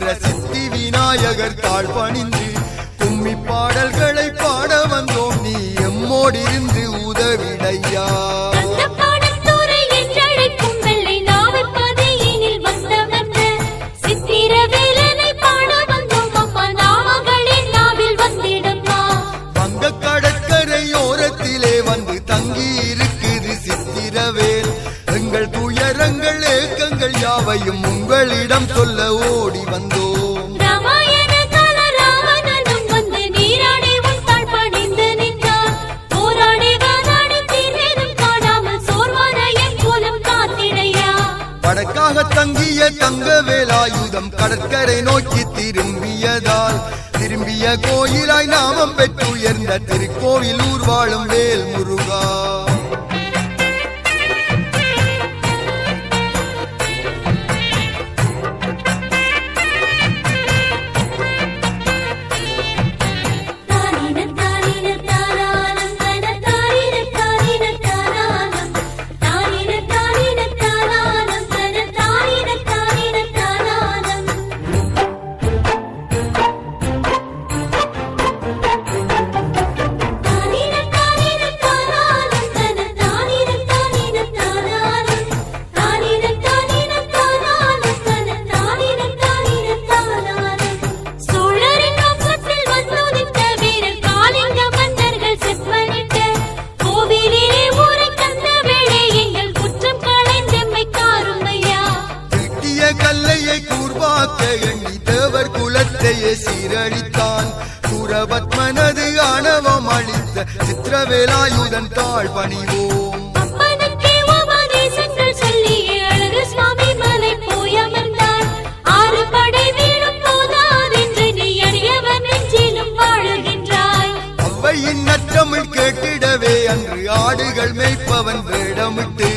மர சித்தி விநாயகர் தாழ் பணிந்து கும்மி பாடல்களை பாட வந்தோம் நீ எம்மோடிருந்து உதவிடையா. கடற்கரையோரத்திலே வந்து தங்கி இருக்குது சித்திரவேல். எங்கள் துயரங்கள் ஏக்கங்கள் யாவையும் உங்களிடம் சொல்ல ஓடி வந்தோம். வடக்காக தங்கிய தங்க வேலாயுதம் கடற்கரை நோக்கி திரும்பிய கோயிலாய் நாமம் பெற்றுயர்ந்த திருக்கோவில் ஊர் வாழும் வேல் முருகா. சீரழித்தான் சூரபத்மனது ஆணவம் அளித்த சித்திரவேலாயுதன் தாழ் பணிவோம். அவ்வையின் நற்றமிழ் கேட்டிடவே அன்று ஆடுகள் மேய்ப்பவன் வேடமிட்டு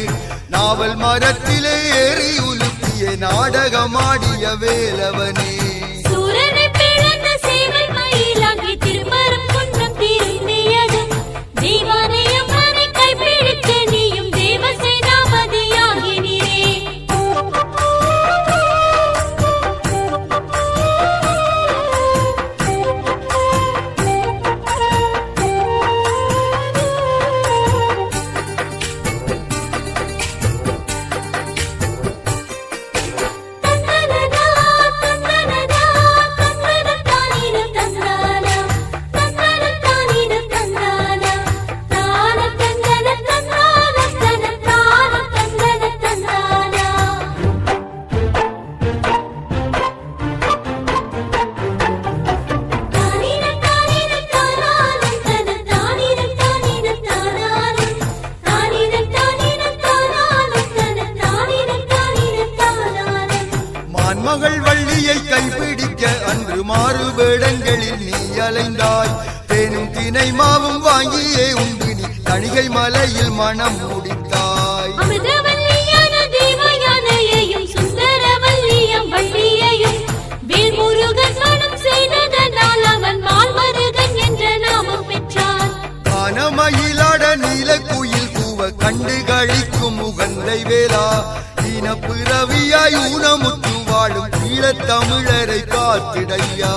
நாவல் மரத்திலே ஏறி உலுக்கிய நாடகமாடிய வேலவனே. மகள் வள்ளியை கைப்பிடிக்க அன்று மாறு வேடங்களில் நீ அலைந்தாய். தேனும் தினை மாவும் வாங்கியே உண்டு நீ தணிகை மலையில் மனம் முடித்தாய். மயிலாட நீல குயில் கூவ கண்டு கழிக்கும் உகந்தை வேளா. இனப்பிறவியாய் ஊனமுத்து வாழும் ஈழத் தமிழரை காத்திடையா.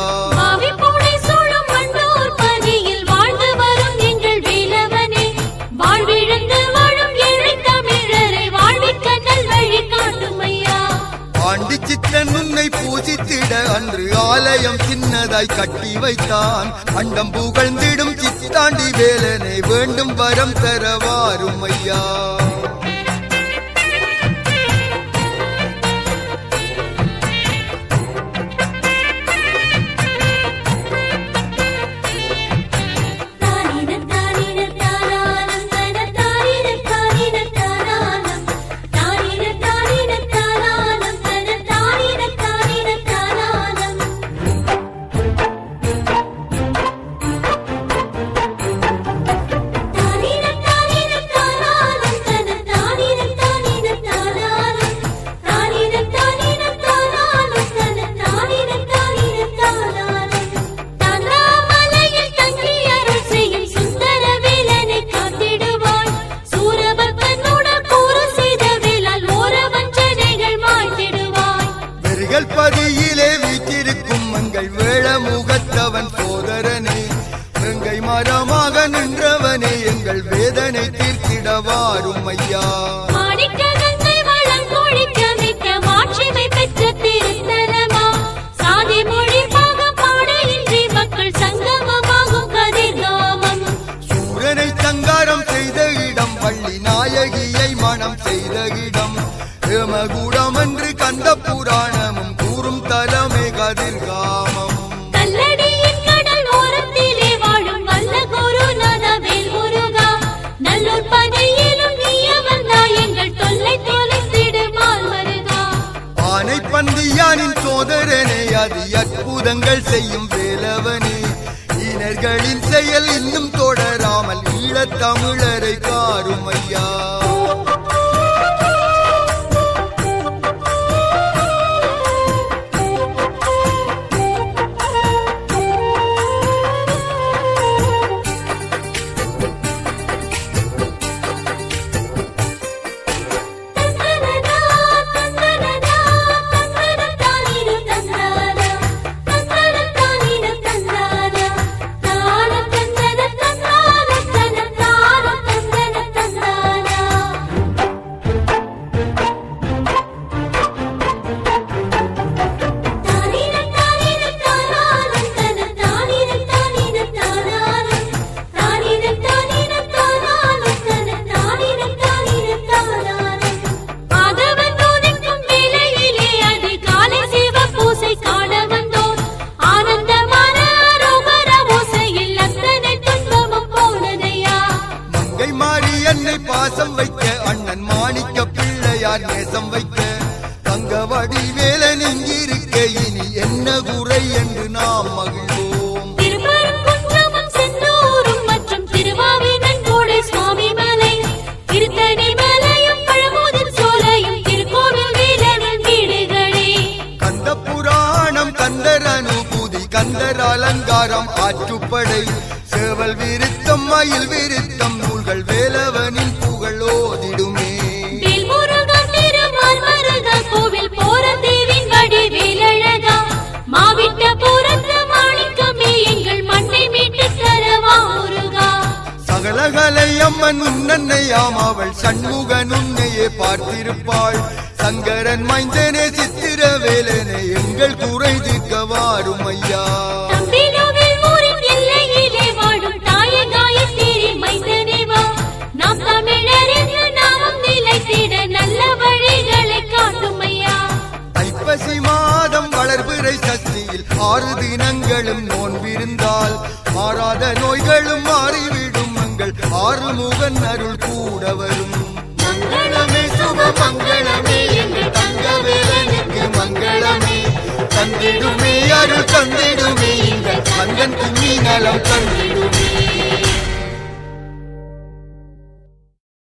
ஆண்டி சித்தன் உன்னை பூஜித்திட அன்று ஆலயம் சின்னதாய் கட்டி வைத்தான். அண்டம் புகழ்ந்திடும் சித்தாண்டி வேலனை வேண்டும் வரம் தரவாரும் ஐயா. சகோதரனே வெங்கை மரமாக நின்றவனே எங்கள் வேதனை தீர்த்திட வாரும் ஐயா. மாணிக்க கங்கை வளம் கொழிக்க மிக்க மாட்சிமை பெற்ற திருத்தலமா சாதி மொழி பாகம் பாடையின்றி மக்கள் சங்கமமாகும் கதிர்காமம். சூரனை சங்காரம் செய்த இடம் வள்ளி நாயகியை மனம் செய்த இடம் ஏமகுடம் என்று கந்த புராணமும் கூறும் தலமே கதிர்காமம். கல்லடியின் கடல் ஓரத்திலே வாழும் வல்ல குருநாத வேல் முருகா நல்லூர் பனையிலும் நீ அமர்ந்தாய் எங்கள் தொல்லை தொலைத்திடுமால் மருகா. ஆனை பந்தியானின் சோதரனே அதி அற்புதங்கள் செய்யும் வேலவனே ஈனர்களின் செயல் இன்னும் தொடராமல் ஈழத் தமிழரை காரும் ஐயா. பாசம் வைக்க அண்ணன் மாணிக்க பிள்ளையார் நேசம் வைக்க தங்கவடி வேலன் இங்கிருக்க இனி என்ன குறை என்று நாம் மகிழ்வோம். திருப்பரங்குன்றம் செந்தூரும் மற்றும் திருவாவினன்கோடு சுவாமி மலை திருத்தணி மலையும் பழமுதிர் சோலையும் திருக்கோவில் வேலனின் வீடுகளே. கந்த புராணம் கந்தர் அனுபூதி கந்தர் அலங்காரம் ஆற்றுப்படை சேவல் விருத்தம் மயில் விருத்தம் நூல்கள் வேலவனின் புகழ் ஓதிடுமே. வேல்முருகன் திருமால் மருகா கோவில் போற தேவின் வடி வேலழகா மாவிட்ட புறத்து மாணிக்கமே எங்கள் மண்ணை மீட்டு தரவா முருகா. சகலகலை அம்மன் உன்னன்னையாம் அவள் சண்முகன் உன்னையே பார்த்திருப்பாள் சங்கரன் மைந்தனே சித்திர வேலனே எங்கள் குறை தீர்க்க வாரும் ஐயா. ஐப்பசி மாதம் வளர்பிறை சஷ்டியில் 6 தினங்களும் நோன்பிருந்தால் மாறாத நோய்களும் மாறிவிடும் எங்கள் ஆறுமுகன் அருள் கூட வரும். மங்களமே சுப மங்களமே எங்கள் தங்கவேலனுக்கு மங்களமே தந்திடுமே அருள் தந்திடுமே இந்த கந்தன் கும்மி நலம் தந்திடுமே.